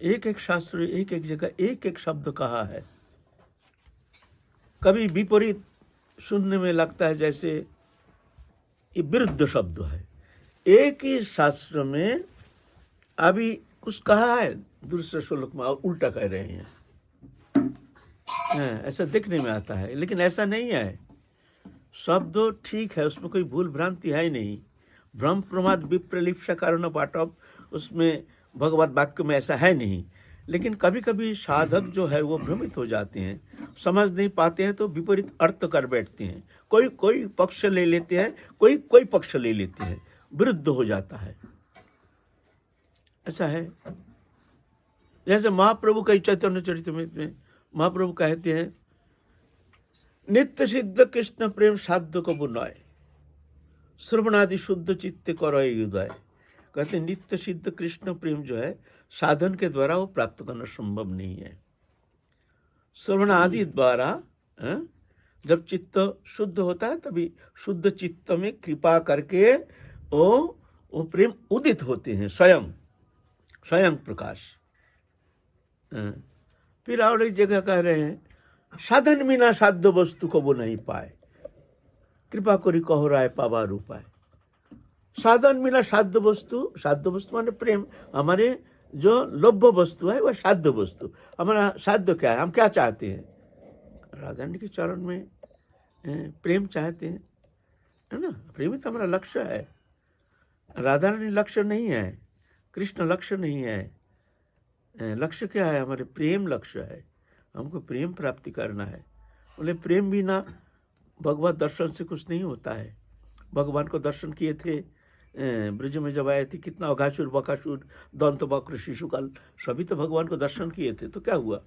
एक एक शास्त्र एक एक जगह एक एक शब्द कहा है। कभी विपरीत सुनने में लगता है जैसे ये विरुद्ध शब्द है। एक ही शास्त्र में अभी कुछ कहा है, दूसरे श्लोक में उल्टा कह रहे हैं। ऐसा देखने में आता है, लेकिन ऐसा नहीं है। शब्द ठीक है, उसमें कोई भूल भ्रांति है ही नहीं। भ्रम प्रमाद विप्रलिप्सा कारण पाठव, उसमें भगवत वाक्य में ऐसा है नहीं। लेकिन कभी कभी साधक जो है वो भ्रमित हो जाते हैं, समझ नहीं पाते हैं, तो विपरीत अर्थ कर बैठते हैं। कोई कोई पक्ष ले लेते हैं, कोई कोई पक्ष ले लेते हैं, विरुद्ध हो जाता है। ऐसा है। जैसे महाप्रभु का चैतन्य चरितमृत में महाप्रभु कहते हैं, नित्य सिद्ध कृष्ण प्रेम साध्य को बुनाए, श्रवणादि शुद्ध चित्त करय उदय। कहते हैं नित्य सिद्ध कृष्ण प्रेम जो है साधन के द्वारा वो प्राप्त करना संभव नहीं है। श्रवण आदि द्वारा जब चित्त शुद्ध होता है तभी शुद्ध चित्त में कृपा करके वो प्रेम उदित होते हैं, स्वयं प्रकाश। फिर और एक जगह कह रहे हैं, साधन बिना साध्य वस्तु को वो नहीं पाए, कृपा करी कहो राय पावार उपाय। साधन बिना साध्य वस्तु माने प्रेम। हमारे जो लभ्य वस्तु है वह साध्य वस्तु। हमारा साध्य क्या है, हम क्या चाहते हैं? राधा रानी के चरण में प्रेम चाहते हैं, है ना। प्रेम तो हमारा लक्ष्य है। राधा रानी लक्ष्य नहीं है, कृष्ण लक्ष्य नहीं है। लक्ष्य क्या है? हमारे प्रेम लक्ष्य है। हमको प्रेम प्राप्ति करना है। बोले प्रेम बिना भगवत दर्शन से कुछ नहीं होता है। भगवान को दर्शन किए थे ब्रज में जब आए थे, कितना अघासुर बकासुर दंत वक्र शिशुकाल सभी तो भगवान को दर्शन किए थे। तो क्या हुआ?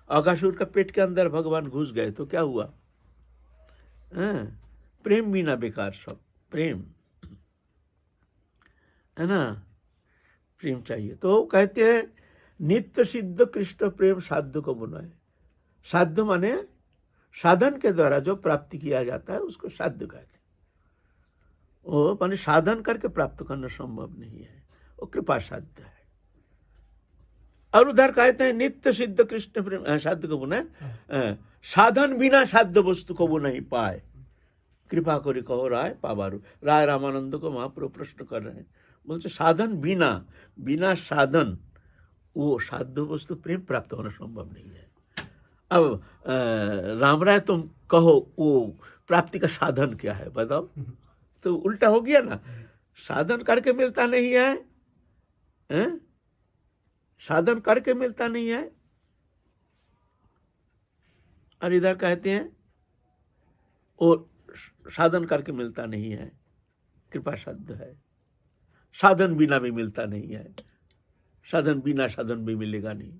अघासुर का पेट के अंदर भगवान घुस गए तो क्या हुआ? प्रेम बिना बेकार सब। प्रेम है ना, प्रेम चाहिए। तो कहते हैं नित्य सिद्ध कृष्ण प्रेम साध्य को बुनाए। साध्य माने साधन के द्वारा जो प्राप्ति किया जाता है उसको साध्य कहते हैं। वो माने साधन करके प्राप्त करना संभव नहीं है, वो कृपा साध्य है। और उधर कहते हैं नित्य सिद्ध कृष्ण प्रेम साध्य को बुनाए, साधन बिना साध्य वस्तु को वो नहीं पाए, कृपा करी कहो राय पावारू। राय रामानंद को महाप्रभु प्रश्न कर रहे हैं, बोलते साधन बिना साधन वो साध्य वस्तु प्रेम प्राप्त होना संभव नहीं है। अब राम राय तुम कहो वो प्राप्ति का साधन क्या है बताओ? तो उल्टा हो गया ना, साधन करके मिलता नहीं है, साधन करके मिलता नहीं है। और इधर कहते हैं वो साधन करके मिलता नहीं है, कृपा साध्य है। साधन बिना भी मिलता नहीं है, साधन बिना साधन भी मिलेगा नहीं।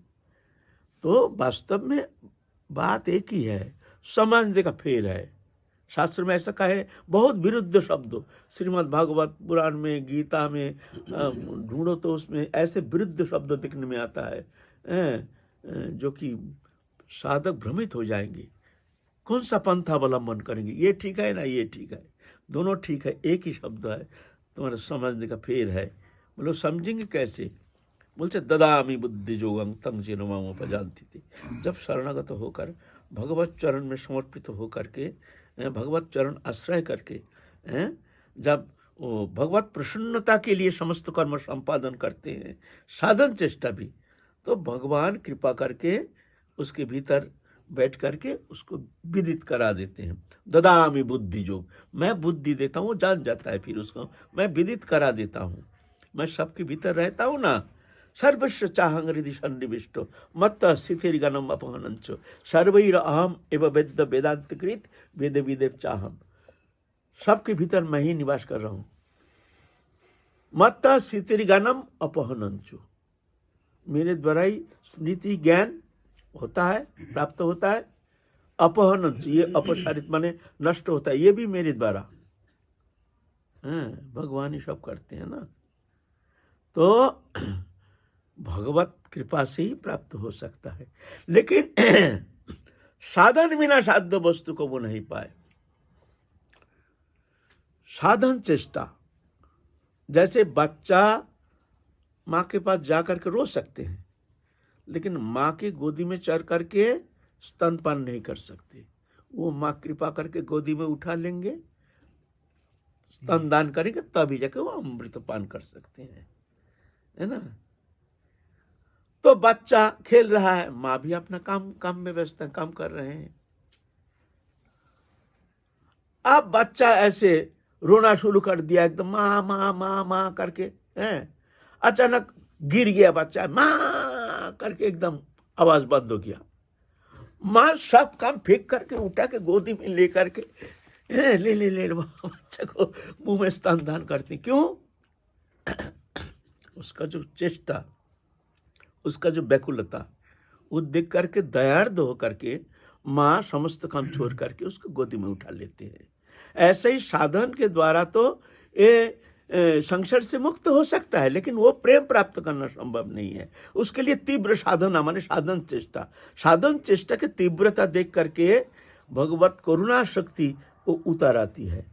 तो वास्तव में बात एक ही है, समझने का फेर है। शास्त्र में ऐसा कहे बहुत विरुद्ध शब्द श्रीमद् भागवत पुराण में, गीता में ढूंढो तो उसमें ऐसे विरुद्ध शब्द दिखने में आता है जो कि साधक भ्रमित हो जाएंगे। कौन सा पंथ अवलंबन करेंगे? ये ठीक है ना ये ठीक है, दोनों ठीक है, एक ही शब्द है। तुम्हारा समझने का फेर है। बोलो समझेंगे कैसे? बोलते ददामी बुद्धि जोगं तंग चिरमामोपजानती थी। जब शरणागत होकर भगवत चरण में समर्पित होकर के, भगवत चरण आश्रय करके, जब वो भगवत प्रसन्नता के लिए समस्त कर्म संपादन करते हैं, साधन चेष्टा भी, तो भगवान कृपा करके उसके भीतर बैठ करके उसको विदित करा देते हैं। ददामी बुद्धि योग, मैं बुद्धि देता हूँ, जान जाता है। फिर उसको मैं विदित करा देता हूँ, मैं सबके भीतर रहता हूँ ना। सर्वस्व चाहं हृदि सन्निविष्टो मत्त स्थितिर्गणम अपहनंचो सर्वैर अहम एव वेद वेदांतकृत वेद विदेव चाहम। सबके भीतर मैं ही निवास कर रहा हूँ। मत्त स्थितिर्गणम अपहनंचो, मेरे द्वारा ही नीति ज्ञान होता है, प्राप्त होता है। अपहनंच, ये अपसारित माने नष्ट होता है, ये भी मेरे द्वारा। भगवान ही सब करते हैं ना। तो भगवत कृपा से ही प्राप्त हो सकता है। लेकिन साधन बिना साध्य वस्तु को वो नहीं पाए। साधन चेष्टा, जैसे बच्चा माँ के पास जाकर के रो सकते हैं, लेकिन माँ की गोदी में चढ़ करके स्तनपान नहीं कर सकते। वो माँ कृपा करके गोदी में उठा लेंगे, स्तनदान करेंगे, तभी जाके वो अमृतपान कर सकते हैं, है ना। तो बच्चा खेल रहा है, माँ भी अपना काम में व्यस्त है, काम कर रहे हैं। अब बच्चा ऐसे रोना शुरू कर दिया, एकदम माँ माँ माँ माँ करके, हैं। अचानक गिर गया बच्चा, माँ करके एकदम आवाज बंद हो गया। माँ सब काम फेंक करके उठा के गोदी में ले करके ले बच्चे को मुंह में स्तनदान करती। क्यों? उसका जो चेष्टा, उसका जो व्याकुलता, वो देख करके दयार्द हो करके माँ समस्त काम छोड़ करके उसको गोदी में उठा लेते हैं। ऐसे ही साधन के द्वारा तो ये संसार से मुक्त हो सकता है, लेकिन वो प्रेम प्राप्त करना संभव नहीं है। उसके लिए तीव्र साधना माने साधन चेष्टा, साधन चेष्टा की तीव्रता देख करके भगवत करुणा शक्ति वो उतर आती है।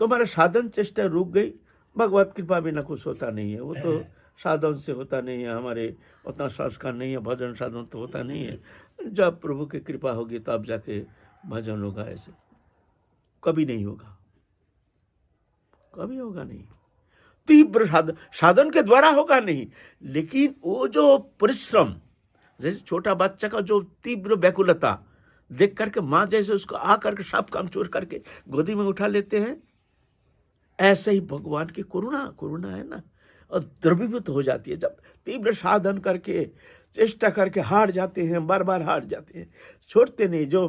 तो हमारा साधन चेष्टा रुक गई, भगवत कृपा बिना कुछ होता नहीं है। वो तो साधन से होता नहीं है, हमारे उतना संस्कार नहीं है, भजन साधन तो होता नहीं है। जब प्रभु की कृपा होगी तब जाके भजन होगा, ऐसे कभी नहीं होगा, कभी होगा नहीं। तीव्र साधन के द्वारा होगा नहीं, लेकिन वो जो परिश्रम, जैसे छोटा बच्चा का जो तीव्र व्याकुलता देख करके माँ जैसे उसको आ करके सब काम छोड़ करके गोदी में उठा लेते हैं, ऐसे ही भगवान की करुणा है ना, और द्रवीभूत हो जाती है। जब तीव्र साधन करके चेष्टा करके हार जाते हैं, बार बार हार जाते हैं, छोड़ते नहीं। जो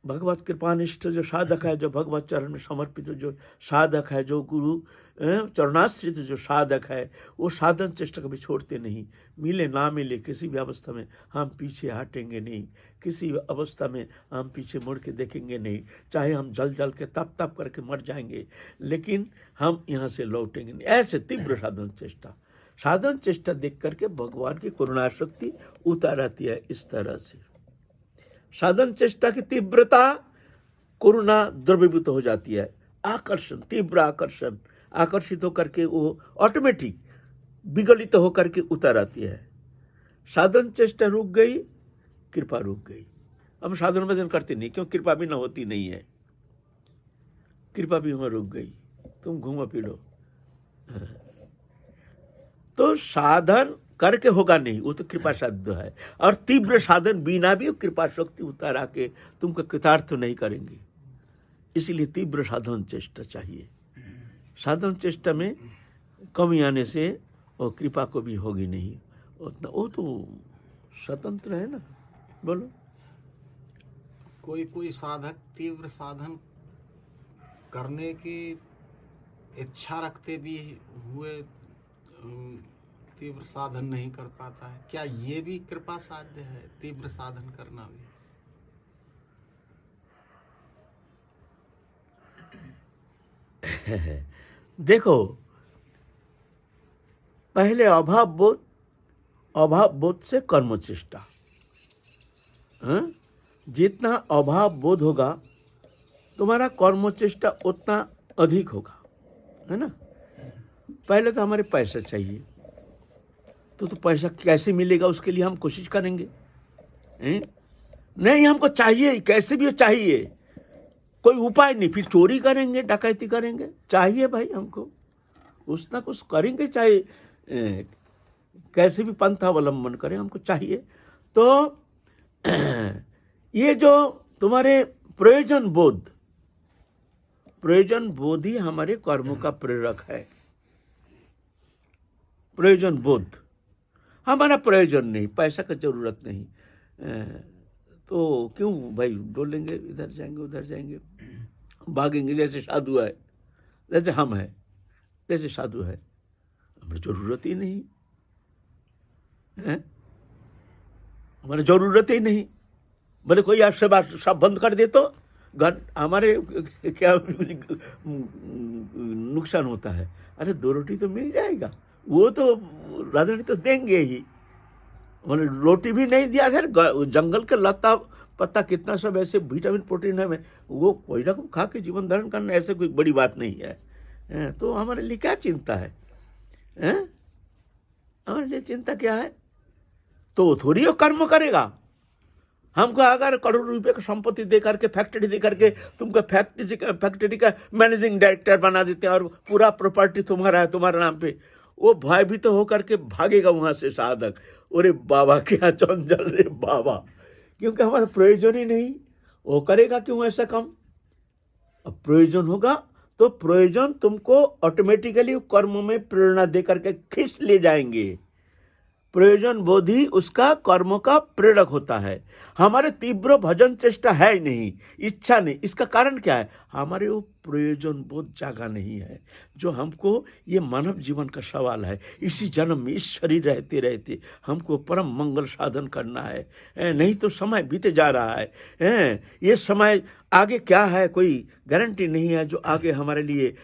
भगवत कृपानिष्ठ जो साधक है, जो भगवत चरण में समर्पित जो साधक है, जो गुरु चरणाश्रित जो साधक है, वो साधन चेष्टा कभी छोड़ते नहीं। मिले ना मिले, किसी भी अवस्था में हम पीछे हटेंगे नहीं, किसी अवस्था में हम पीछे मुड़ के देखेंगे नहीं। चाहे हम जल जल के तप करके मर जाएंगे, लेकिन हम यहाँ से लौटेंगे नहीं। ऐसे तीव्र साधन चेष्टा देख करके भगवान की करुणा शक्ति उतार आती है। इस तरह से साधन चेष्टा की तीव्रता करुणा द्रवीभूत हो जाती है। आकर्षण, तीव्र आकर्षण, आकर्षित होकर के वो ऑटोमेटिक विगलित होकर के उतर आती है। साधन चेष्टा रुक गई, कृपा रुक गई। अब साधन भजन करते नहीं, क्यों? कृपा भी न होती नहीं है, कृपा भी वहां रुक गई, तुम घूमो फिरो। तो साधन करके होगा नहीं, वो तो कृपा साध्य है। और तीव्र साधन बिना भी कृपा शक्ति उतार आके तुमको कृतार्थ नहीं करेंगे। इसलिए तीव्र साधन चेष्टा चाहिए। साधन चेष्टा में कमी आने से वो कृपा को भी होगी नहीं उतना, वो तो स्वतंत्र है ना। बोलो। कोई साधक तीव्र साधन करने की इच्छा रखते भी हुए तीव्र साधन नहीं कर पाता है, क्या ये भी कृपा साध्य है? तीव्र साधन करना भी देखो, पहले अभाव बोध से कर्म चेष्टा। जितना अभाव बोध होगा तुम्हारा कर्म चेष्टा उतना अधिक होगा, है ना। पहले तो हमारे पैसा चाहिए, तो पैसा कैसे मिलेगा उसके लिए हम कोशिश करेंगे। नहीं, हमको चाहिए, कैसे भी चाहिए, कोई उपाय नहीं, फिर चोरी करेंगे, डकैती करेंगे। चाहिए भाई हमको, कुछ ना कुछ करेंगे, चाहे कैसे भी पंथा अवलंबन करें, हमको चाहिए। तो ये जो तुम्हारे प्रयोजन बोध ही हमारे कर्मों का प्रेरक है। प्रयोजन बोध, हमारा प्रयोजन नहीं, पैसा का जरूरत नहीं, तो क्यों भाई डोलेंगे, इधर जाएंगे उधर जाएंगे, भागेंगे। जैसे साधु है, जैसे हम है, जैसे साधु है, हमें जरूरत ही नहीं है, हमारी जरूरत ही नहीं। बोले कोई आपसे बात सब बंद कर दे तो घर हमारे क्या नुकसान होता है। अरे 2 रोटी तो मिल जाएगा, वो तो राजनी तो देंगे ही। मैंने रोटी भी नहीं दिया, फिर जंगल के लता पत्ता कितना सब ऐसे विटामिन प्रोटीन है में, वो कोई रकम खा के जीवन धारण करना ऐसे कोई बड़ी बात नहीं है। तो हमारे लिए क्या चिंता है? हमारे लिए चिंता क्या है? तो वो थोड़ी वो कर्म करेगा। हमको अगर करोड़ रुपए का संपत्ति दे करके, फैक्ट्री दे करके तुमको फैक्ट्री का मैनेजिंग डायरेक्टर बना देते हैं और पूरा प्रॉपर्टी तुम्हारा है, तुम्हारे नाम पे, वो भयभीत तो होकर के भागेगा वहां से साधक। अरे बाबा क्या जंजल रे बाबा, क्योंकि हमारा प्रयोजन ही नहीं। वो करेगा क्यों ऐसा काम? अब प्रयोजन होगा तो प्रयोजन तुमको ऑटोमेटिकली कर्म में प्रेरणा दे करके खींच ले जाएंगे। प्रयोजन बोध ही उसका कर्म का प्रेरक होता है। हमारे तीव्र भजन चेष्टा है ही नहीं, इच्छा नहीं। इसका कारण क्या है? हमारे वो प्रयोजन बोध जागा नहीं है, जो हमको ये मानव जीवन का सवाल है। इसी जन्म में, इस शरीर रहते रहते हमको परम मंगल साधन करना है। नहीं तो समय बीते जा रहा है। ये समय आगे क्या है कोई गारंटी नहीं है। जो आगे हमारे लिए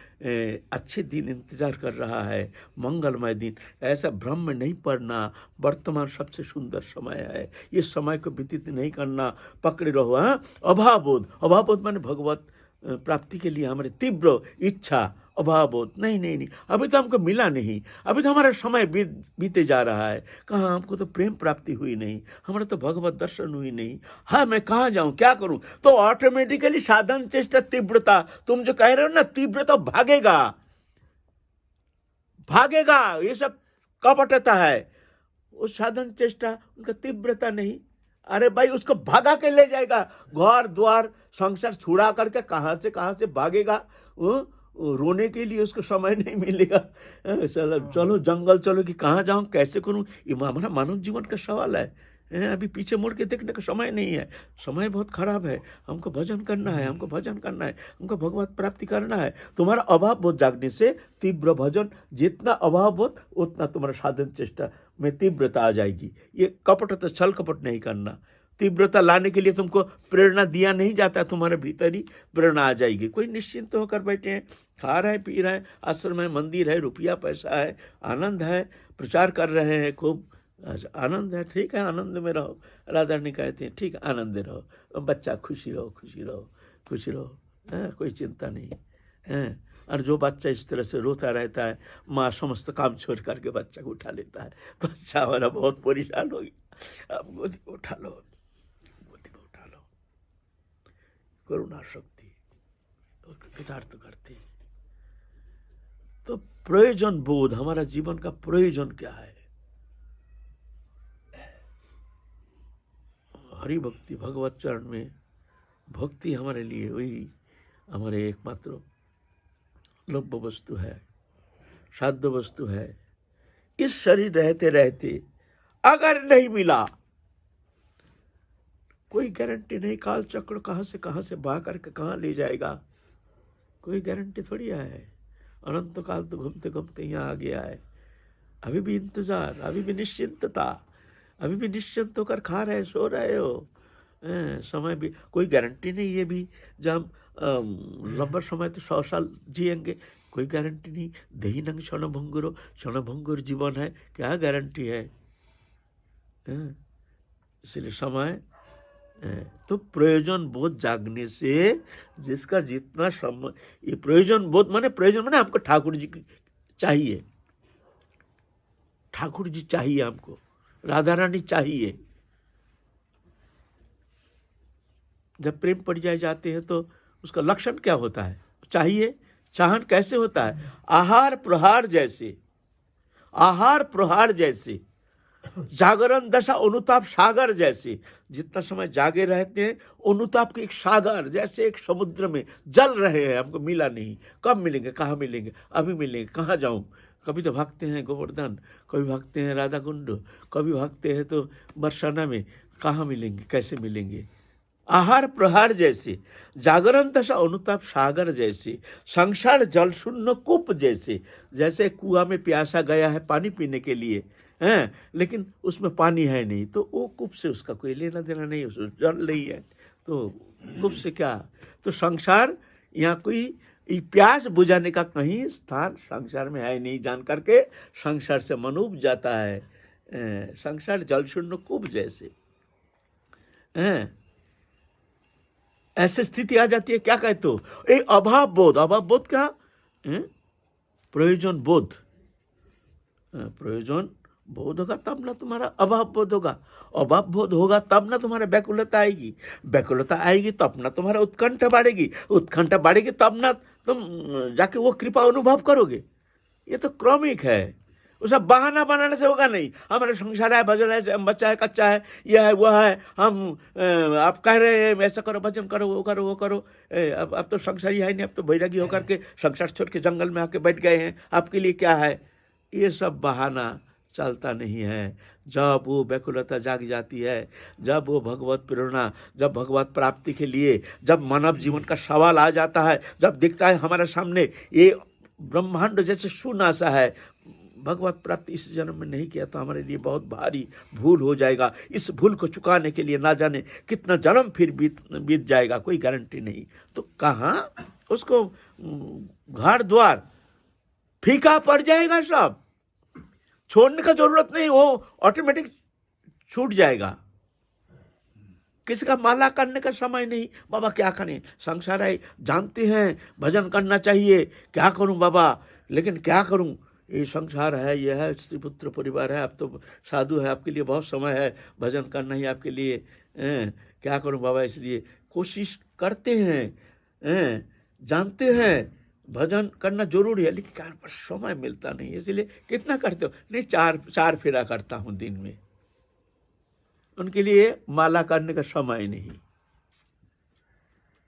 अच्छे दिन इंतजार कर रहा है, मंगलमय दिन। ऐसा भ्रम में नहीं पड़ना। वर्तमान सबसे सुंदर समय है, ये समय को व्यतीत नहीं करना। पकड़े रहो। हाँ, अभाव बोध माने भगवत प्राप्ति के लिए हमारी तीव्र इच्छा। अभाव बोध नहीं, अभी तो हमको मिला नहीं, अभी तो हमारा समय बीते जा रहा है। कहाँ हमको तो प्रेम प्राप्ति हुई नहीं, हमारा तो भगवत दर्शन हुई नहीं। हाँ, मैं कहाँ जाऊँ, क्या करूँ? तो ऑटोमेटिकली साधन चेष्टा तीव्रता, तुम जो कह रहे हो ना तीव्रता, भागेगा। ये सब कपटता है। वो साधन चेष्टा उनका तीव्रता नहीं। अरे भाई, उसको भागा के ले जाएगा। घर द्वार संसार छुड़ा करके कहाँ से भागेगा। रोने के लिए उसको समय नहीं मिलेगा। चलो जंगल चलो कि कहाँ जाऊँ, कैसे करूँ। ये हमारा मानव जीवन का सवाल है। अभी पीछे मुड़ के देखने का समय नहीं है। समय बहुत खराब है। हमको भजन करना है, हमको भगवत प्राप्ति करना है। तुम्हारा अभाव बोध जागने से तीव्र भजन, जितना अभाव बोध उतना तुम्हारा साधन चेष्टा में तीव्रता आ जाएगी। ये कपट तो छल कपट नहीं करना। तीव्रता लाने के लिए तुमको प्रेरणा दिया नहीं जाता, तुम्हारे भीतर ही प्रेरणा आ जाएगी। कोई निश्चिंत होकर बैठे हैं, खा रहे हैं, पी रहे हैं, आश्रम है, मंदिर है, रुपया पैसा है, आनंद है, प्रचार कर रहे हैं, खूब आनंद है। ठीक है, आनंद में रहो। राधा रानी कहते हैं ठीक है, आनंद रहो, बच्चा खुशी रहो। कोई चिंता नहीं है। और जो बच्चा इस तरह से रोता रहता है, माँ समस्त काम छोड़ करके बच्चा को उठा लेता है। बच्चा हमारा बहुत परेशान हो गया, अब गोदी में उठा लो। करुणा शक्ति कृतार्थ करती। तो प्रयोजन बोध, हमारा जीवन का प्रयोजन क्या है? हरि भक्ति, भगवत चरण में भक्ति हमारे लिए वही हमारे एकमात्र लभ्य वस्तु है, साध्य वस्तु है। इस शरीर रहते रहते अगर नहीं मिला, कोई गारंटी नहीं। काल चक्र कहाँ से बहा करके कहाँ ले जाएगा, कोई गारंटी थोड़ी है। अनंत काल तो घूमते घूमते यहाँ आ गया है। अभी भी इंतजार, अभी भी निश्चिंतता, अभी भी निश्चिंत होकर खा रहे, सो रहे हो। समय भी कोई गारंटी नहीं है। भी जब लंबा समय तो 100 साल जिएंगे, कोई गारंटी नहीं। देही नंग क्षणभंगुर जीवन है, क्या गारंटी है? इसलिए समय तो प्रयोजन बोध जागने से जिसका जितना समय, ये प्रयोजन बोध माने हमको ठाकुर जी चाहिए, ठाकुर जी चाहिए, हमको राधा रानी चाहिए। जब प्रेम परिचय जाते हैं तो उसका लक्षण क्या होता है? चाहिए। चाहन कैसे होता है? आहार प्रहार जैसे, जागरण दशा अनुताप सागर जैसे। जितना समय जागे रहते हैं, अनुताप के एक सागर जैसे, एक समुद्र में जल रहे हैं। हमको मिला नहीं, कब मिलेंगे, कहाँ मिलेंगे, अभी मिलेंगे, कहाँ जाऊं? कभी तो भागते हैं गोवर्धन, कभी भागते हैं राधा कुंड, कभी भागते हैं तो बरसाना में, कहाँ मिलेंगे, कैसे मिलेंगे? आहार प्रहार जैसे, जागरण दशा अनुताप सागर जैसे, संसार जल शून्य कूप जैसे। जैसे कुआं में प्यासा गया है पानी पीने के लिए, हैं, लेकिन उसमें पानी है नहीं, तो वो कूप से उसका कोई लेना देना नहीं, उसमें जल नहीं है, तो कूप से क्या? तो संसार, यहाँ कोई प्यास बुझाने का कहीं स्थान संसार में है नहीं। जान करके संसार से मन उब जाता है। संसार जल शून्य कूप जैसे, ऐसी स्थिति आ जाती है। क्या कहते हो? एक अभाव बोध क्या? प्रयोजन बोध, प्रयोजन बोध होगा तब ना तुम्हारा अभाव बोध होगा, अभाव बोध होगा तब ना तुम्हारा व्याकुलता आएगी, व्याकुलता आएगी तब ना तुम्हारा उत्कंठा बढ़ेगी, उत्कंठा बढ़ेगी तब ना तुम जाके वो कृपा अनुभव करोगे। ये तो क्रमिक है, उसका बहाना बनाने से होगा नहीं। हमारे संसार है, भजन है, बच्चा है, कच्चा है, यह है, वह है, हम आप कह रहे हैं ऐसा करो, भजन करो, वो करो, वो करो। अब तो संसारी है नहीं, अब तो बैरागी होकर के संसार छोड़ के जंगल में आके बैठ गए हैं, आपके लिए क्या है। ये सब बहाना चलता नहीं है। जब वो व्याकुलता जाग जाती है, जब वो भगवत प्रेरणा, जब भगवत प्राप्ति के लिए, जब मानव जीवन का सवाल आ जाता है, जब दिखता है हमारे सामने ये ब्रह्मांड जैसे शून्य सा है, भगवत प्राप्ति इस जन्म में नहीं किया तो हमारे लिए बहुत भारी भूल हो जाएगा। इस भूल को चुकाने के लिए ना जाने कितना जन्म फिर बीत जाएगा, कोई गारंटी नहीं। तो कहाँ उसको घर द्वार फीका पड़ जाएगा, सब छोड़ने का जरूरत नहीं, वो ऑटोमेटिक छूट जाएगा। किसी का माला करने का समय नहीं, बाबा क्या करें, संसार है, जानते हैं भजन करना चाहिए, क्या करूं बाबा, लेकिन क्या करूं, ये संसार है, ये है, स्त्री पुत्र परिवार है, अब तो साधु है, आपके लिए बहुत समय है, भजन करना ही आपके लिए, क्या करूं बाबा। इसलिए कोशिश करते हैं, जानते हैं भजन करना जरूरी है, लेकिन क्या पर समय मिलता नहीं, इसलिए कितना करते हो, नहीं चार फेरा करता हूं दिन में, उनके लिए माला करने का समय नहीं।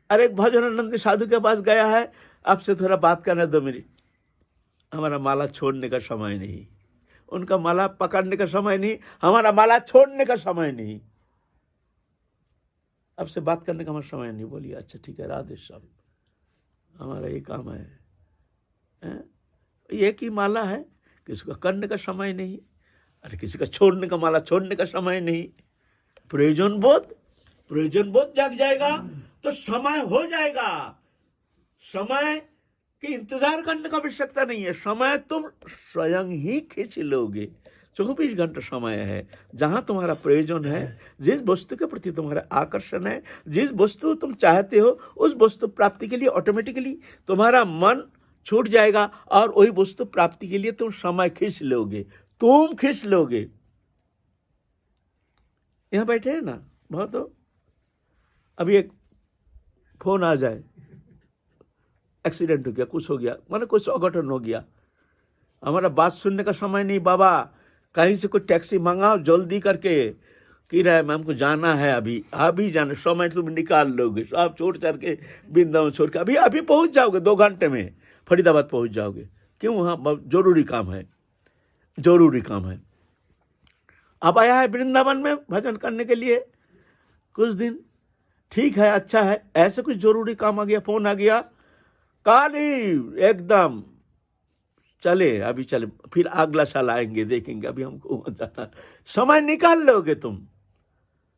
अरे एक भजनानंद साधु के पास गया है, आपसे थोड़ा बात करना दो मेरी, हमारा माला छोड़ने का समय नहीं, उनका माला पकड़ने का समय नहीं, हमारा माला छोड़ने का समय नहीं, आपसे बात करने का हमारा समय नहीं। बोलिए अच्छा ठीक है, राधे श्याम, हमारा ये काम है, एक ही माला है, किसी का करने का समय नहीं, अरे किसी का छोड़ने का माला छोड़ने का समय नहीं। प्रयोजन बोध जाग जाएगा तो समय हो जाएगा। समय के इंतजार करने का आवश्यकता नहीं है, समय तुम स्वयं ही खींच लोगे। 24 घंटा समय है, जहाँ तुम्हारा प्रयोजन है, जिस वस्तु के प्रति तुम्हारा आकर्षण है, जिस वस्तु तुम चाहते हो, उस वस्तु प्राप्ति के लिए ऑटोमेटिकली तुम्हारा मन छूट जाएगा और वही वस्तु प्राप्ति के लिए तुम समय खींच लोगे, तुम खींच लोगे। यहाँ बैठे हैं ना बहुत, तो अभी एक फोन आ जाए, एक्सीडेंट हो गया, कुछ हो गया, माने कुछ अघटन हो गया, हमारा बात सुनने का समय नहीं, बाबा कहीं से कोई टैक्सी मंगाओ जल्दी करके, किराए में हमको जाना है, अभी जाना, समय तुम निकाल लोगे, सब छोड़ छाड़ के वृंदावन छोड़ के अभी पहुंच जाओगे, 2 घंटे में फरीदाबाद पहुंच जाओगे। क्यों? वहाँ जरूरी काम है, जरूरी काम है। अब आया है वृंदावन में भजन करने के लिए कुछ दिन, ठीक है, अच्छा है, ऐसे कुछ जरूरी काम आ गया, फोन आ गया, काल ही एकदम चले, अभी चले, फिर अगला साल आएंगे, देखेंगे, अभी हमको जाना। समय निकाल लोगे तुम,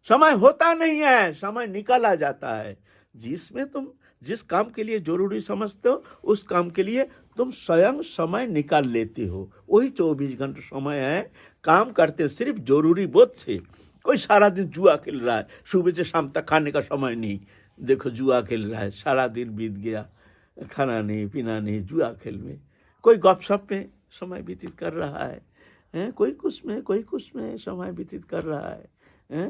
समय होता नहीं है, समय निकाला जाता है। जिसमें तुम जिस काम के लिए जरूरी समझते हो, उस काम के लिए तुम स्वयं समय निकाल लेते हो, वही 24 घंटे समय है। काम करते हो सिर्फ जरूरी बोध से। कोई सारा दिन जुआ खेल रहा है, सुबह से शाम तक खाने का समय नहीं, देखो जुआ खेल रहा है, सारा दिन बीत गया, खाना नहीं पीना नहीं, जुआ खेल में। कोई गपशप में समय व्यतीत कर रहा है, कोई कुछ में समय व्यतीत कर रहा है,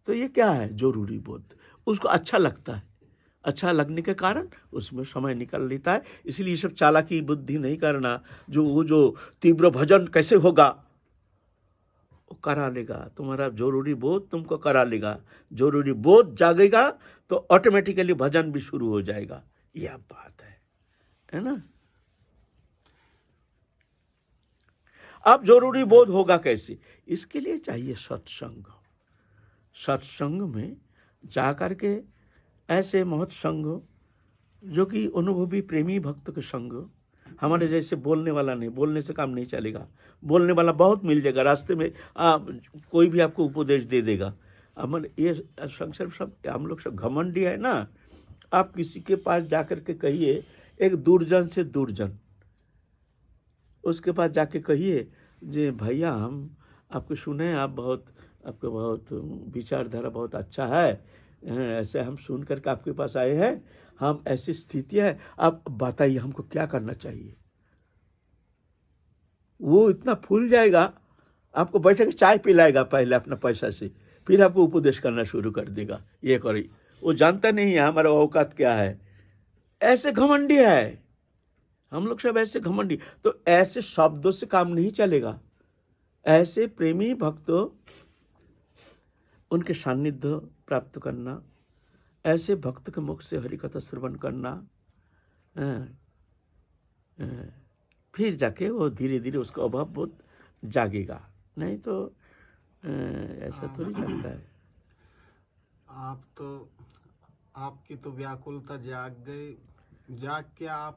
तो ये क्या है? जरूरी बोध। उसको अच्छा लगता है, अच्छा लगने के कारण उसमें समय निकल लेता है। इसलिए सब चालाकी बुद्धि नहीं करना। जो तीव्र भजन कैसे होगा, वो करा लेगा, तुम्हारा जरूरी बोध तुमको करा लेगा। जरूरी बोध जागेगा तो ऑटोमेटिकली भजन भी शुरू हो जाएगा। यह बात है ना। अब जरूरी बोध होगा कैसे? इसके लिए चाहिए सत्संग। सत्संग में जाकर के ऐसे महत् संग हो जो कि अनुभवी प्रेमी भक्त के संग हो। हमारे जैसे बोलने वाला नहीं, बोलने से काम नहीं चलेगा। बोलने वाला बहुत मिल जाएगा रास्ते में, कोई भी आपको उपदेश दे देगा। हमारे ये संसार सब हम लोग सब घमंडी है ना। आप किसी के पास जाकर के कहिए, एक दुर्जन से दुर्जन, उसके पास जाके कहिए जे भैया हम आपको सुने, आपके बहुत विचारधारा बहुत अच्छा है, ऐसे हम सुन करके आपके पास आए हैं, हम ऐसी स्थिति है, आप बताइए हमको क्या करना चाहिए। वो इतना फूल जाएगा, आपको बैठे के चाय पिलाएगा पहले अपना पैसा से, फिर आपको उपदेश करना शुरू कर देगा, ये करी। वो जानता नहीं है हमारा औकात क्या है। ऐसे घमंडी है हम लोग सब, ऐसे घमंडी। तो ऐसे शब्दों से काम नहीं चलेगा। ऐसे प्रेमी भक्तों, उनके सानिध्य प्राप्त करना, ऐसे भक्त के मुख से हरि कथा श्रवण करना, फिर जाके वो धीरे धीरे उसका अभाव बोध जागेगा, नहीं तो ऐसा थोड़ी लगता है। आपकी तो व्याकुलता जाग गई, जाग के आप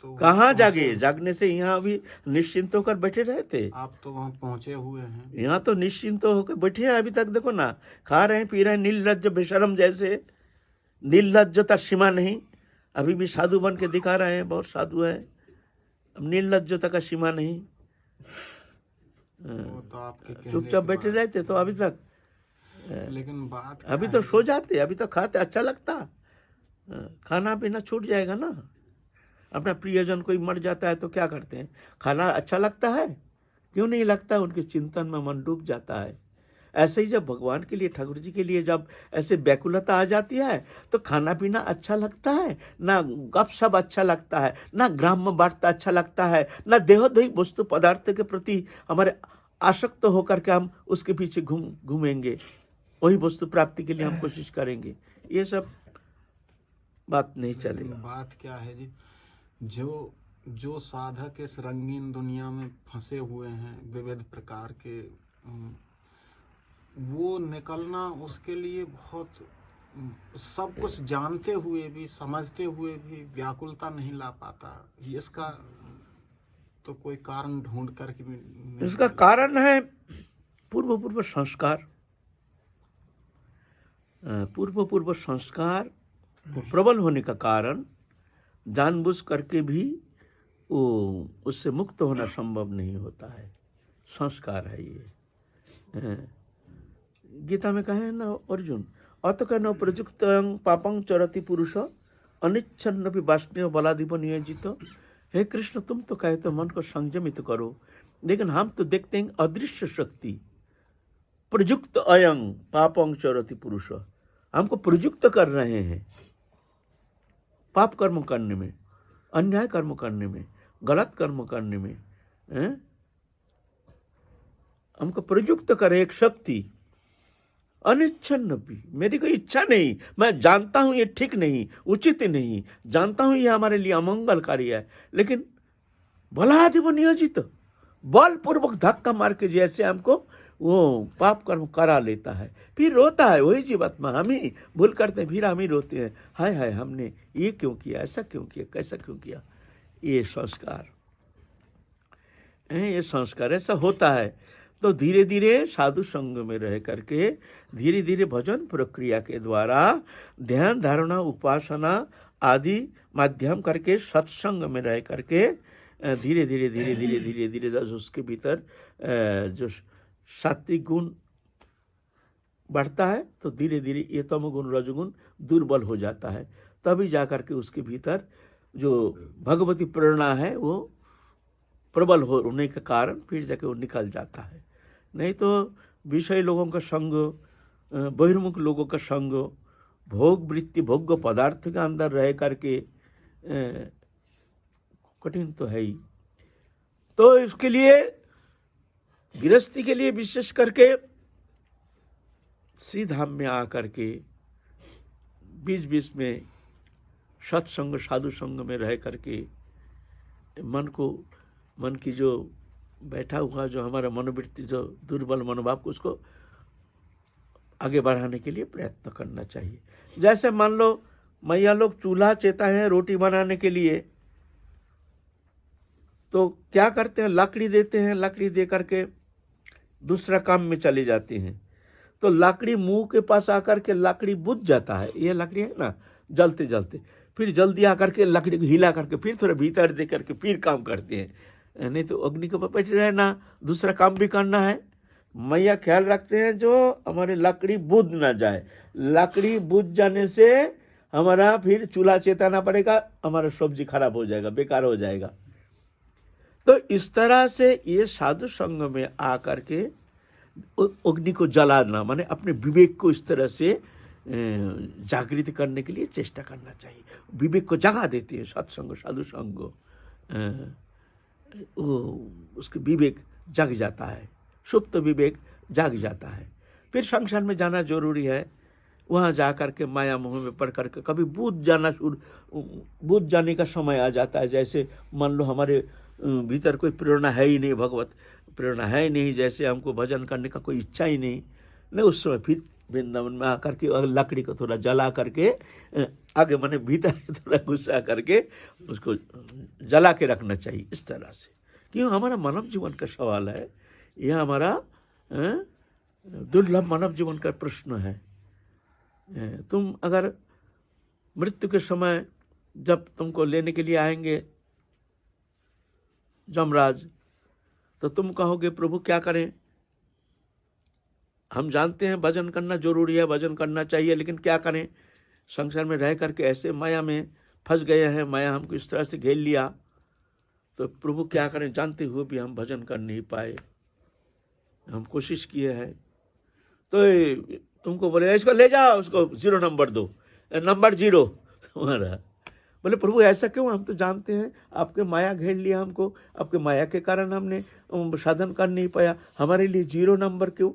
तो कहाँ जागे? जागने से यहाँ अभी निश्चिंत होकर बैठे रहे थे। आप तो वहाँ पहुँचे हुए हैं। यहाँ तो निश्चिंत होकर बैठे हैं अभी तक। देखो ना, खा रहे हैं पी रहे हैं, निर्लज्ज बेशरम जैसे। निर्लज्जता सीमा नहीं, अभी भी साधु बन के दिखा रहे हैं, बहुत साधु है। अब निर्लज्जता का सीमा नहीं। तो चुपचाप बैठे रहते तो अभी तक, लेकिन बात अभी तो सो जाते, अभी तो खाते, अच्छा लगता। खाना पीना छूट जाएगा ना। अपना प्रियजन कोई मर जाता है तो क्या करते हैं? खाना अच्छा लगता है? क्यों नहीं लगता? उनके चिंतन में मन डूब जाता है। ऐसे ही जब भगवान के लिए, ठाकुर जी के लिए जब ऐसे व्याकुलता आ जाती है तो खाना पीना अच्छा लगता है ना, गपशप अच्छा लगता है ना, ग्राम्य वार्ता अच्छा लगता है ना, देहोदैहिक वस्तु पदार्थ के प्रति हमारे आसक्त होकर के हम उसके पीछे घूमेंगे, वही वस्तु प्राप्ति के लिए हम कोशिश करेंगे। ये सब बात नहीं चलेगा। बात क्या है जी, जो साधक इस रंगीन दुनिया में फंसे हुए हैं विविध प्रकार के, वो निकलना उसके लिए बहुत, सब कुछ जानते हुए भी, समझते हुए भी व्याकुलता नहीं ला पाता। इसका तो कोई कारण ढूंढ कर के भी इसका कारण है पूर्व संस्कार। पूर्व संस्कार प्रबल होने का कारण जानबूझ करके भी वो उससे मुक्त होना संभव नहीं होता है। संस्कार है ये। गीता में कहे ना अर्जुन, अतः न प्रयुक्त पापं चरति पुरुष अनिच्छन्न भी वाष्णेय बलाधिप नियोजित। हे कृष्ण, तुम तो कहते हो मन को संयमित करो, लेकिन हम तो देखते हैं अदृश्य शक्ति प्रयुक्त अयं पापं चरति पुरुष, हमको प्रयुक्त कर रहे हैं पाप कर्म करने में, अन्याय कर्म करने में, गलत कर्म करने में। हमको प्रयुक्त करे एक शक्ति, अनिच्छन्न भी, मेरी कोई इच्छा नहीं, मैं जानता हूं ये ठीक नहीं, उचित नहीं, जानता हूं ये हमारे लिए अमंगलकारी है, लेकिन बलाधिप नियोजित, बलपूर्वक धक्का मार के जैसे हमको वो पाप कर्म करा लेता है। फिर रोता है वही जीवात्मा, हम ही भूल करते हैं, फिर हम ही रोते हैं, हाय हाय हमने ये क्यों किया, ऐसा क्यों किया, कैसा क्यों किया। ये संस्कार ऐसा होता है। तो धीरे धीरे साधु संग में रह करके, धीरे धीरे भजन प्रक्रिया के द्वारा ध्यान धारणा उपासना आदि माध्यम करके, सत्संग में रह करके धीरे धीरे जब उसके भीतर जो सात्विक गुण बढ़ता है तो धीरे धीरे ये तमोगुण रजोगुण दुर्बल हो जाता है। तभी जाकर के उसके भीतर जो भगवती प्रेरणा है वो प्रबल होने के कारण फिर जाके वो निकल जाता है। नहीं तो विषय लोगों का संग, बहिर्मुख लोगों का संग, भोग वृत्ति भोग्य पदार्थ के अंदर रह करके कठिन तो है ही। तो इसके लिए गृहस्थी के लिए विशेष करके श्री धाम में आकर के बीच बीच में सत्संग साधु संग में रह करके मन की जो बैठा हुआ जो हमारा मनोवृत्ति जो दुर्बल मनोभाव को उसको आगे बढ़ाने के लिए प्रयत्न करना चाहिए। जैसे मान लो मैया लोग चूल्हा चेता है रोटी बनाने के लिए, तो क्या करते हैं, लकड़ी देते हैं, लकड़ी दे करके दूसरा काम में चले जाते हैं। तो लकड़ी मुंह के पास आकर के लकड़ी बुझ जाता है, ये लकड़ी है ना, जलते जलते फिर जल्दी आकर के लकड़ी को हिला करके फिर थोड़ा भीतर दे करके फिर काम करते हैं। नहीं तो अग्नि के ऊपर बैठे रहना, दूसरा काम भी करना है। मैया ख्याल रखते हैं जो हमारे लकड़ी बुझ ना जाए, लकड़ी बुझ जाने से हमारा फिर चूल्हा चेताना पड़ेगा, हमारा सब्जी खराब हो जाएगा, बेकार हो जाएगा। तो इस तरह से ये साधु संग में आकर के अग्नि को जलाना, माने अपने विवेक को इस तरह से जागृत करने के लिए चेष्टा करना चाहिए। विवेक को जगा देते हैं सत्संग, साधु संग, वो उसके विवेक जग जाता है, सुप्त विवेक जाग जाता है। फिर संसार में जाना जरूरी है। वहाँ जा कर के माया मोह में पड़ कर के कभी बूझ जाने का समय आ जाता है। जैसे मान लो हमारे भीतर कोई प्रेरणा है ही नहीं, भगवत प्रेरणा है ही नहीं, जैसे हमको भजन करने का कोई इच्छा ही नहीं, उस समय फिर वृंदावन में आकर के लकड़ी को थोड़ा जला करके आगे मैंने भीतर थोड़ा गुस्सा करके उसको जला के रखना चाहिए इस तरह से। क्यों? हमारा मानव जीवन का सवाल है, यह हमारा दुर्लभ मानव जीवन का प्रश्न है। तुम अगर मृत्यु के समय जब तुमको लेने के लिए आएंगे जमराज, तो तुम कहोगे प्रभु क्या करें? हम जानते हैं भजन करना जरूरी है, भजन करना चाहिए, लेकिन क्या करें? संसार में रह करके ऐसे माया में फंस गए हैं, माया हमको इस तरह से घेर लिया, तो प्रभु क्या करें? जानते हुए भी हम भजन कर नहीं पाए, हम कोशिश किए हैं। तो तुमको बोले इसको ले जाओ, उसको 0 नंबर दो, नंबर 0 तुम्हारा। बोले प्रभु ऐसा क्यों? हम तो जानते हैं आपके माया घेर लिया हमको, आपके माया के कारण हमने साधन कर नहीं पाया, हमारे लिए 0 नंबर क्यों?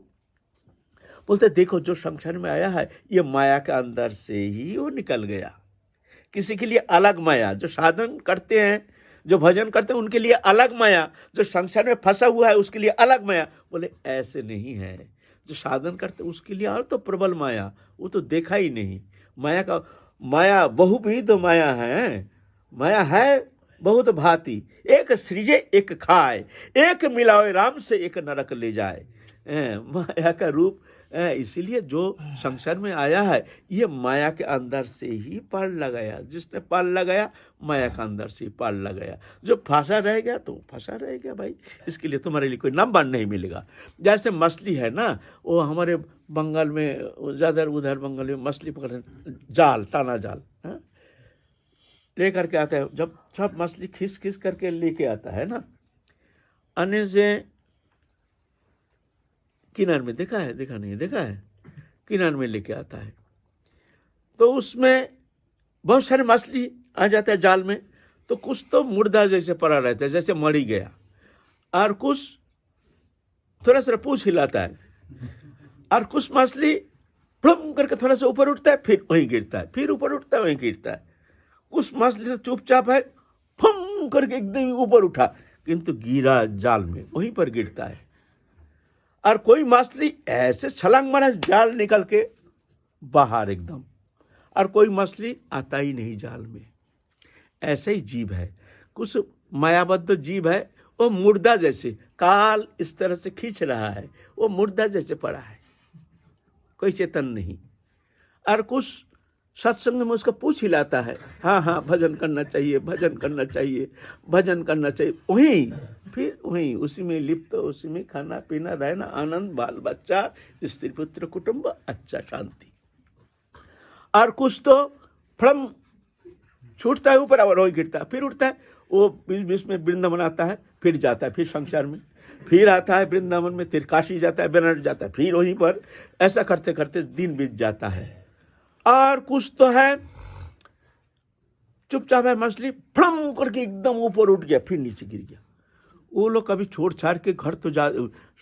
बोलते देखो जो संसार में आया है ये माया के अंदर से ही वो निकल गया। किसी के लिए अलग माया, जो साधन करते हैं, जो भजन करते हैं उनके लिए अलग माया, जो संसार में फंसा हुआ है उसके लिए अलग माया। बोले ऐसे नहीं है, जो साधन करते हैं उसके लिए और तो प्रबल माया, वो तो देखा ही नहीं। माया बहुविध माया है, माया है बहुत भांति, एक सृजे एक खाए, एक मिलावे राम से एक नरक ले जाए। माया का रूप इसीलिए जो संसार में आया है ये माया के अंदर से ही पार लगाया। जिसने पार लगाया माया के अंदर से ही पार लगाया। जो फंसा रह गया तो फंसा रह गया भाई, इसके लिए तुम्हारे लिए कोई नंबर नहीं मिलेगा। जैसे मछली है ना, वो हमारे बंगाल में ज़्यादा उधर बंगाल में मछली पकड़ते जाल, ताना जाल लेकर के आता है। जब सब मछली खींच खींच करके लेके आता है ना, आने से किनार में देखा है, देखा नहीं देखा है, किनार में लेके आता है तो उसमें बहुत सारे मछली आ जाते हैं जाल में। तो कुछ तो मुर्दा जैसे पड़ा रहता है, जैसे मरी गया, और कुछ थोड़ा सा पूंछ हिलाता है, और कुछ मछली फ्लम करके थोड़ा सा ऊपर उठता है फिर वहीं गिरता है, फिर ऊपर उठता है वहीं गिरता है। कुछ मछली तो चुपचाप है, फम करके एकदम ऊपर उठा किंतु गिरा जाल में, वहीं पर गिरता है। और कोई मछली ऐसे छलांग मारा जाल निकल के बाहर एकदम, और कोई मछली आता ही नहीं जाल में। ऐसे ही जीव है, कुछ मायाबद्ध जीव है, वो मुर्दा जैसे काल इस तरह से खींच रहा है, वो मुर्दा जैसे पड़ा है, कोई चेतन नहीं। और कुछ सत्संग में उसका पूछ हिलाता है, हाँ हाँ भजन करना चाहिए, भजन करना चाहिए, भजन करना चाहिए, वहीं फिर वहीं उसी में लिप्त, उसी में खाना पीना रहना, आनंद, बाल बच्चा, स्त्री पुत्र कुटुंब, अच्छा शांति। और कुछ तो फ्लम छूटता है ऊपर और वही गिरता है, फिर उठता है, वो बीच बीच में वृंदावन आता है, फिर जाता है, फिर संसार में, फिर आता है वृंदावन में, फिर काशी जाता है, बनारस जाता है, फिर वहीं पर, ऐसा करते करते दिन बीत जाता है। और कुछ तो है चुपचाप है मछली, फ्लम करके एकदम ऊपर उठ गया, फिर नीचे गिर गया। वो लोग कभी छोड़ छाड़ के घर तो जा,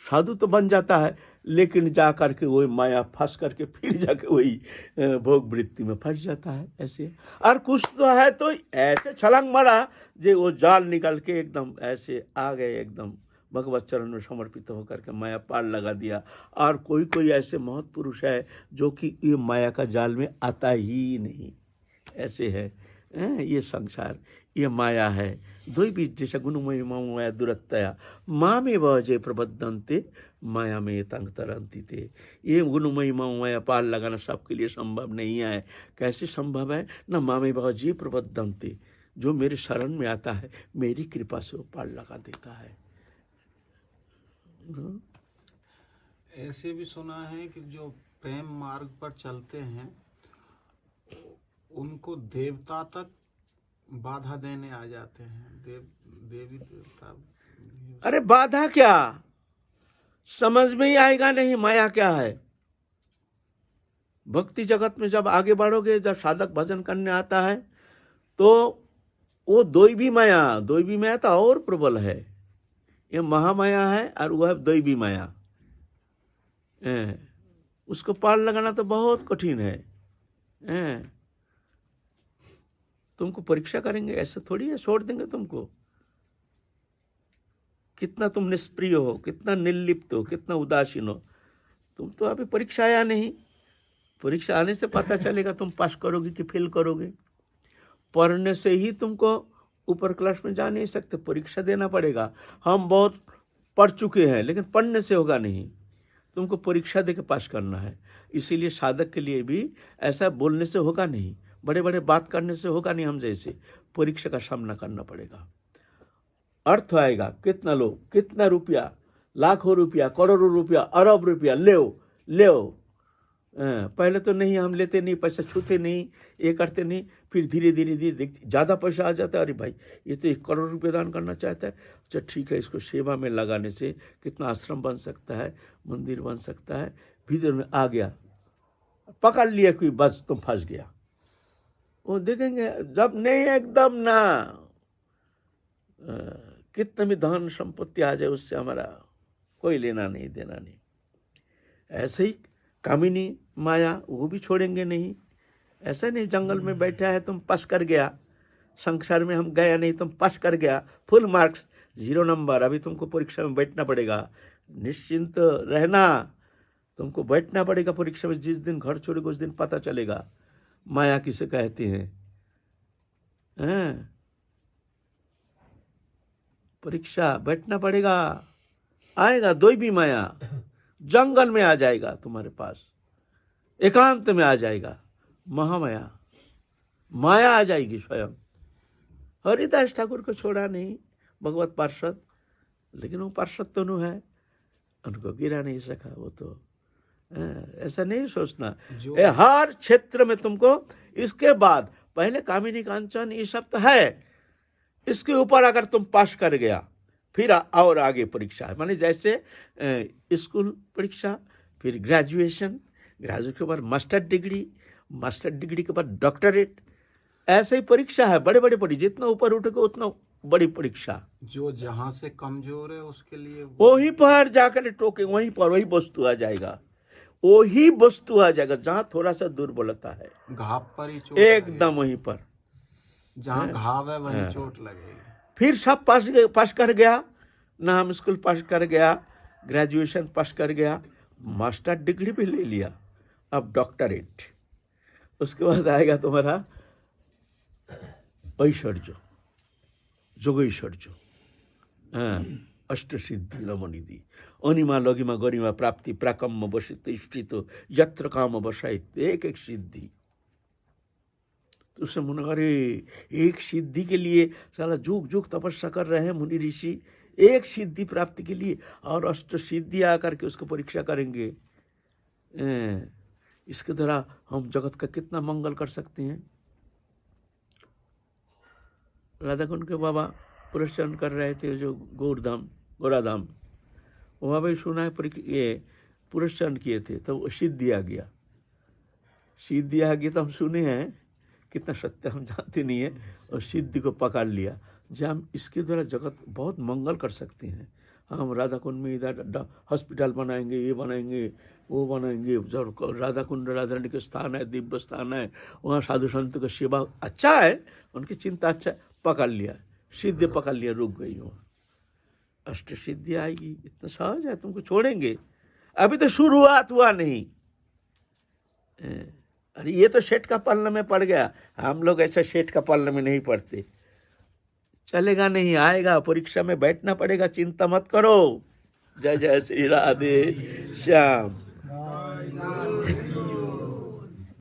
साधु तो बन जाता है, लेकिन जा करके वही माया फंस करके फिर जाके वही भोग वृत्ति में फंस जाता है ऐसे। और कुछ तो है तो ऐसे छलांग मारा जे वो जाल निकल के एकदम ऐसे आ गए, एकदम भगवत चरण में समर्पित होकर के माया पार लगा दिया। और कोई कोई ऐसे महत् पुरुष है जो कि ये माया का जाल में आता ही नहीं, ऐसे है। ये संसार, ये माया है, दो बीज जैसा गुणमयी माया दुरत्तया माँ में वजय प्रबद्धंते माया में तंग तरंती थे। ये गुणमयी माया पार लगाना सबके लिए संभव नहीं है। कैसे संभव है? न माँ में वजय प्रबद्धंते, जो मेरे शरण में आता है मेरी कृपा से वो पार लगा देता है। ऐसे भी सुना है कि जो प्रेम मार्ग पर चलते हैं उनको देवता तक बाधा देने आ जाते हैं, देवी देवता अरे बाधा क्या, समझ में ही आएगा नहीं माया क्या है। भक्ति जगत में जब आगे बढ़ोगे, जब साधक भजन करने आता है तो वो दैवी माया तो और प्रबल है। ये महामाया है और वह है दैवी माया। उसको पार लगाना तो बहुत कठिन है। तुमको परीक्षा करेंगे, ऐसे थोड़ी है छोड़ देंगे तुमको। कितना तुम निष्प्रिय हो, कितना निर्लिप्त हो, कितना उदासीन हो। तुम तो अभी परीक्षा आया नहीं, परीक्षा आने से पता चलेगा तुम पास करोगे कि फेल करोगे। पढ़ने से ही तुमको ऊपर क्लास में जा नहीं सकते, परीक्षा देना पड़ेगा। हम बहुत पढ़ चुके हैं लेकिन पढ़ने से होगा नहीं, तुमको परीक्षा दे के पास करना है। इसीलिए साधक के लिए भी ऐसा बोलने से होगा नहीं, बड़े बड़े बात करने से होगा नहीं। हम जैसे परीक्षा का सामना करना पड़ेगा। अर्थ आएगा, कितना लो, कितना रुपया, लाखों रुपया, करोड़ों रुपया, अरब रुपया ले। पहले तो नहीं, हम लेते नहीं, पैसा छूते नहीं, ये करते नहीं। फिर धीरे धीरे ज़्यादा पैसा आ जाता है। अरे भाई ये तो 1 करोड़ रुपये दान करना चाहता है, अच्छा ठीक है, इसको सेवा में लगाने से कितना आश्रम बन सकता है, मंदिर बन सकता है। भीतर में आ गया, पकड़ लिया कोई, बस तुम फंस गया। वो देखेंगे जब नहीं, एकदम ना, कितना भी धन संपत्ति आ जाए उससे हमारा कोई लेना नहीं देना नहीं। ऐसे ही कामिनी माया, वो भी छोड़ेंगे नहीं। ऐसा नहीं जंगल में बैठा है, तुम पास कर गया, संसार में हम गया नहीं, तुम पास कर गया, फुल मार्क्स, 0 नंबर। अभी तुमको परीक्षा में बैठना पड़ेगा, निश्चिंत रहना, तुमको बैठना पड़ेगा परीक्षा में। जिस दिन घर छोड़ेगा उस दिन पता चलेगा माया किसे कहते हैं। परीक्षा बैठना पड़ेगा, आएगा दैवी माया, जंगल में आ जाएगा तुम्हारे पास, एकांत में आ जाएगा। महामाया, माया आ जाएगी स्वयं। हरिदास ठाकुर को छोड़ा नहीं भगवत पार्षद, लेकिन वो पार्षद तो नु है, उनको गिरा नहीं सका। वो तो ऐसा नहीं सोचना। हर क्षेत्र में तुमको इसके बाद पहले कामिनी कांचन ये सब तो है, इसके ऊपर अगर तुम पास कर गया फिर और आगे परीक्षा है। माने जैसे स्कूल परीक्षा, फिर ग्रेजुएशन, ग्रेजुएशन के बाद मास्टर डिग्री, मास्टर डिग्री के बाद डॉक्टरेट, ऐसे ही परीक्षा है। बड़े बड़े परीक्षा, जितना ऊपर उठोगे उतना बड़ी परीक्षा। जो जहाँ से कमजोर है उसके लिए वहीं पर जाकर टोके, वहीं पर वही वस्तु आ जाएगा, वही वस्तु आ जाएगा। जहाँ थोड़ा सा दुर्बलता है, घाव पर ही चोट एकदम वहीं पर, जहाँ घाव है वहीं चोट लगेगी। फिर सब पास कर गया ना, हम स्कूल पास कर गया, ग्रेजुएशन पास कर गया, मास्टर डिग्री भी ले लिया, अब डॉक्टरेट। उसके बाद आएगा तुम्हारा ऐश्वर्य, जोगैश्वर्य, अष्ट सिद्धि लमनिधि, अनिमा लघिमा गरिमा प्राप्ति, प्राकम्म वसित स्थित यत्र काम वसायित, एक एक सिद्धि। तो उससे मुन, अरे एक सिद्धि के लिए साला जुग जुग तपस्या कर रहे हैं मुनि ऋषि, एक सिद्धि प्राप्ति के लिए, और अष्ट सिद्धि आकर के उसको परीक्षा करेंगे। इसके द्वारा हम जगत का कितना मंगल कर सकते हैं। राधा कुंड के बाबा पुरस्चरण कर रहे थे, जो गोराधाम, वहाँ भी सुना है ये पुरस्चरण किए थे, तो वो सिद्धि आ गया। सिद्धि आ गई तो हम सुने हैं, कितना सत्य हम जानते नहीं है, और सिद्धि को पकड़ लिया। जब हम इसके द्वारा जगत बहुत मंगल कर सकते हैं। हम राधा कुंड में इधर हॉस्पिटल बनाएंगे, ये बनाएंगे, वो बनाएंगे। जब राधा कुंड राधा रानी के स्थान है, दिव्य स्थान है, वहाँ साधु संत का सेवा अच्छा है, उनकी चिंता अच्छा है, पकड़ लिया, सिद्धि पकड़ लिया, रुक गई वहाँ। अष्ट सिद्धि आएगी, इतना सहज है, तुमको छोड़ेंगे। अभी तो शुरुआत हुआ नहीं। अरे ये तो सेठ का पल्ले में पड़ गया, हम लोग ऐसा सेठ का पल्ले में नहीं पड़ते, चलेगा नहीं। आएगा, परीक्षा में बैठना पड़ेगा, चिंता मत करो। जय जय श्री राधे श्याम।